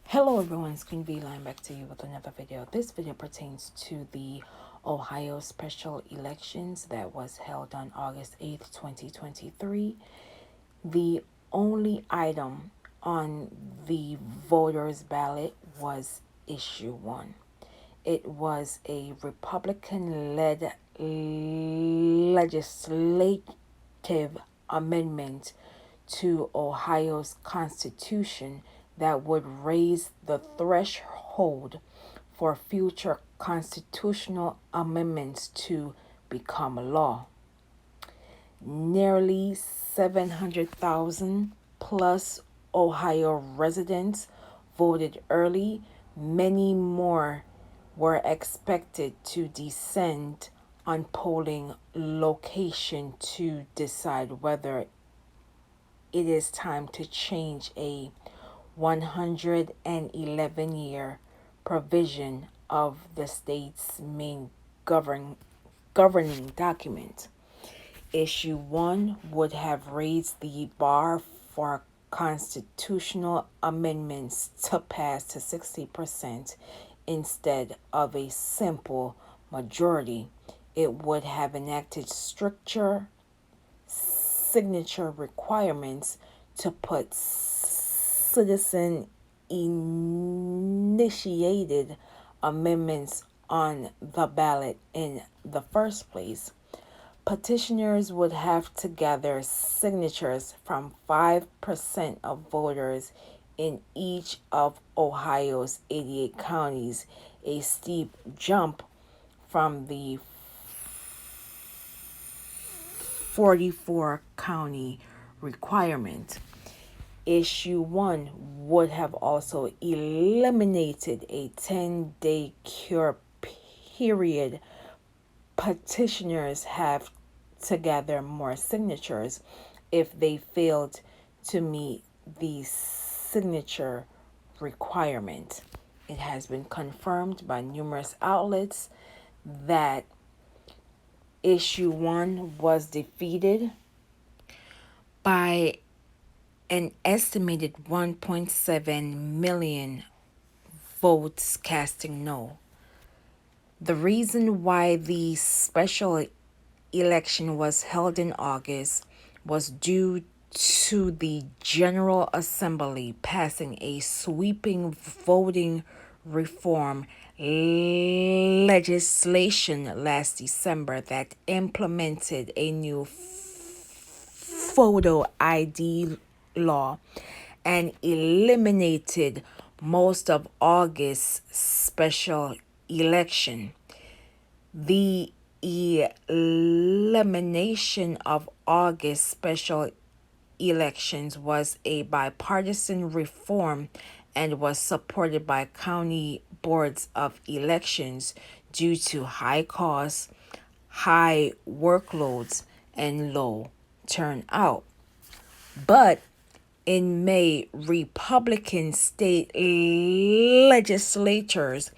Hello everyone, Screen V Line back to you with another video. This video pertains to the Ohio special elections that was held on August 8th, 2023. The only item on the voters' ballot was issue 1. It was a Republican-led legislative amendment to Ohio's constitution that would raise the threshold for future constitutional amendments to become law. Nearly 700,000 plus Ohio residents voted early. Many more were expected to descend on polling location to decide whether it is time to change a 111-year provision of the state's main governing document. Issue 1 would have raised the bar for constitutional amendments to pass to 60% instead of a simple majority. It would have enacted stricter signature requirements to put citizen initiated amendments on the ballot in the first place. Petitioners would have to gather signatures from 5% of voters in each of Ohio's 88 counties, a steep jump from the 44 county requirement. Issue 1 would have also eliminated a 10-day cure period. Petitioners have to gather more signatures if they failed to meet the signature requirement. It has been confirmed by numerous outlets that issue 1 was defeated by an estimated 1.7 million votes casting no. The reason why the special election was held in August was due to the General Assembly passing a sweeping voting reform legislation last December that implemented a new photo ID law and eliminated most of August's special election. The elimination of August special elections was a bipartisan reform and was supported by county boards of elections due to high costs, high workloads, and low turnout. But in May, Republican state legislators,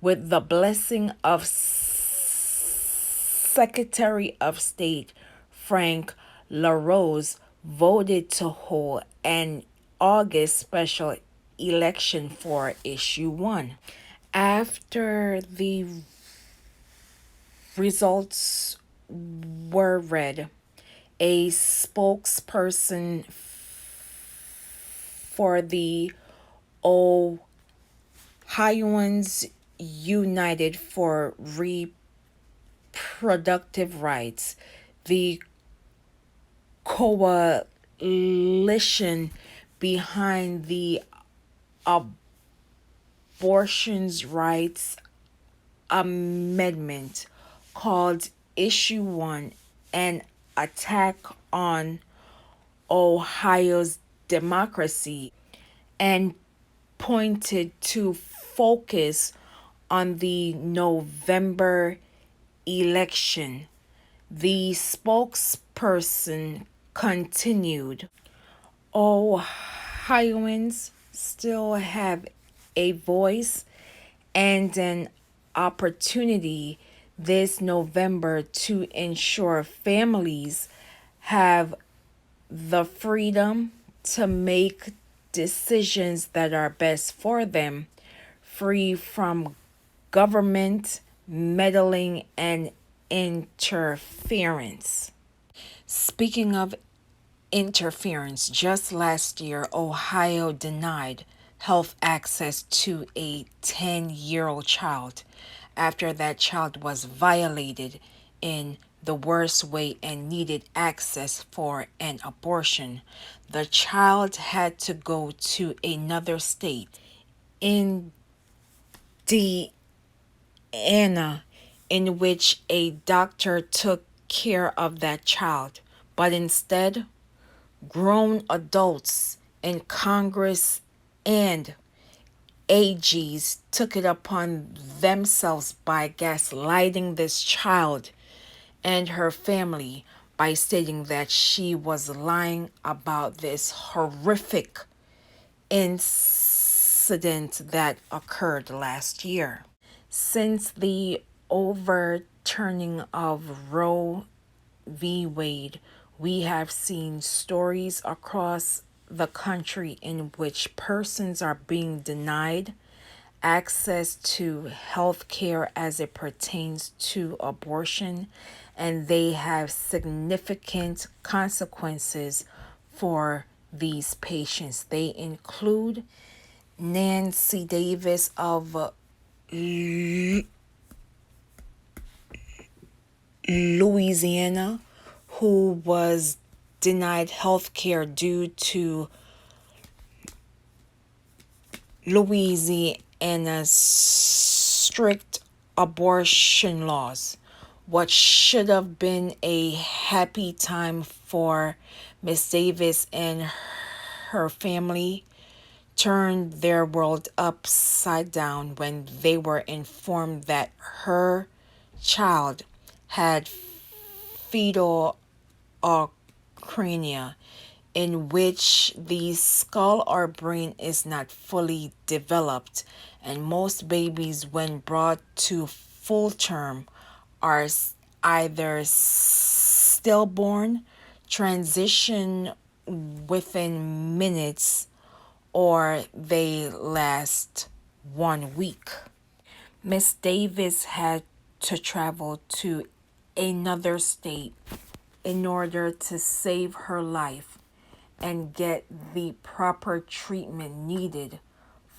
with the blessing of Secretary of State Frank LaRose, voted to hold an August special election for issue 1. After the results were read, a spokesperson for the Ohioans United for Reproductive Rights, the coalition behind the abortions rights amendment, called issue 1 an attack on Ohio's democracy and pointed to focus on the November election. The spokesperson continued, Ohioans still have a voice and an opportunity this November to ensure families have the freedom to make decisions that are best for them, free from government meddling and interference. Speaking of interference, just last year, Ohio denied health access to a 10-year-old child after that child was violated in the worst way and needed access for an abortion. The child had to go to another state, Indiana, in which a doctor took care of that child, but instead, grown adults in Congress and AGs took it upon themselves by gaslighting this child and her family by stating that she was lying about this horrific incident that occurred last year. Since the overturning of Roe v. Wade, we have seen stories across the country in which persons are being denied access to health care as it pertains to abortion, and they have significant consequences for these patients. They include NanacyDavis of Louisiana, who was denied health care due to Louisiana's strict abortion laws. What should have been a happy time for Miss Davis and her family turned their world upside down when they were informed that her child had fetal acrania, in which the skull or brain is not fully developed, and most babies, when brought to full term, are either stillborn, transition within minutes, or they last 1 week. Miss Davis had to travel to another state in order to save her life and get the proper treatment needed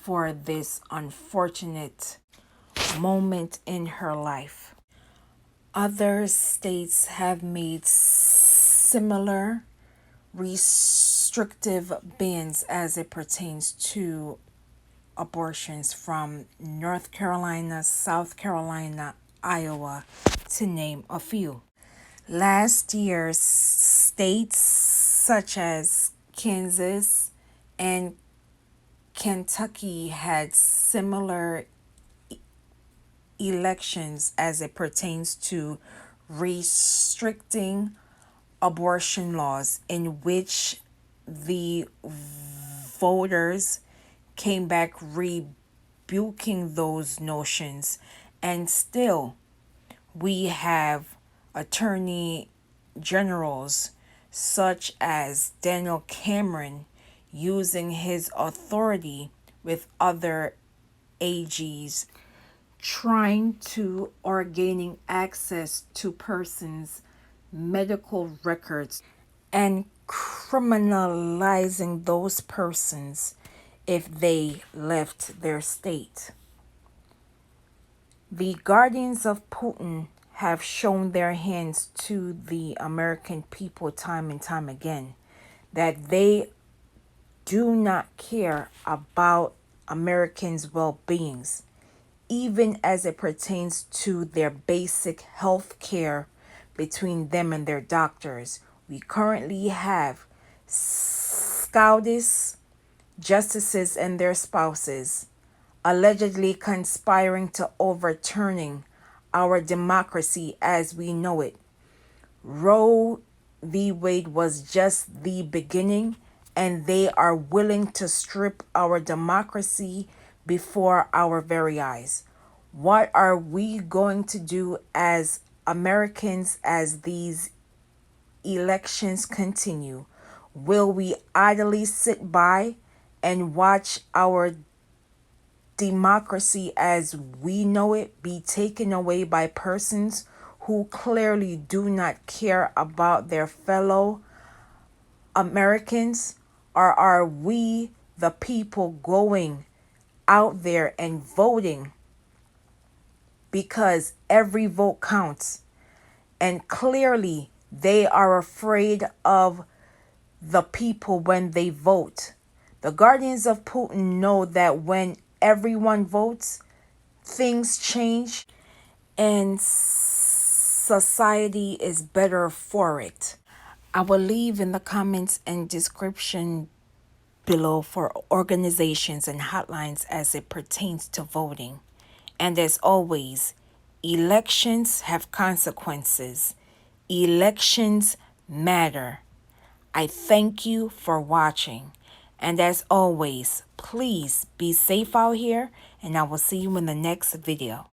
for this unfortunate moment in her life. Other states have made similar restrictive bans as it pertains to abortions, from North Carolina, South Carolina, Iowa, to name a few. Last year, states such as Kansas and Kentucky had similar elections as it pertains to restricting abortion laws, in which the voters came back rebuking those notions, and still we have attorney generals such as Daniel Cameron using his authority with other AGs, trying to or gaining access to persons' medical records and criminalizing those persons if they left their state. The guardians of Putin have shown their hands to the American people time and time again that they do not care about Americans' well-beings, even as it pertains to their basic health care between them and their doctors. We currently have SCOTUS justices and their spouses allegedly conspiring to overturning our democracy as we know it. Roe v. Wade was just the beginning, and they are willing to strip our democracy before our very eyes. What are we going to do as Americans as these elections continue? Will we idly sit by and watch our democracy as we know it be taken away by persons who clearly do not care about their fellow Americans? Or are we, the people, going out there and voting because every vote counts? And clearly, they are afraid of the people when they vote. The guardians of Putin know that when everyone votes, things change and society is better for it. I will leave in the comments and description below for organizations and hotlines as it pertains to voting. And as always, elections have consequences. Elections matter. I thank you for watching. And as always, please be safe out here, and I will see you in the next video.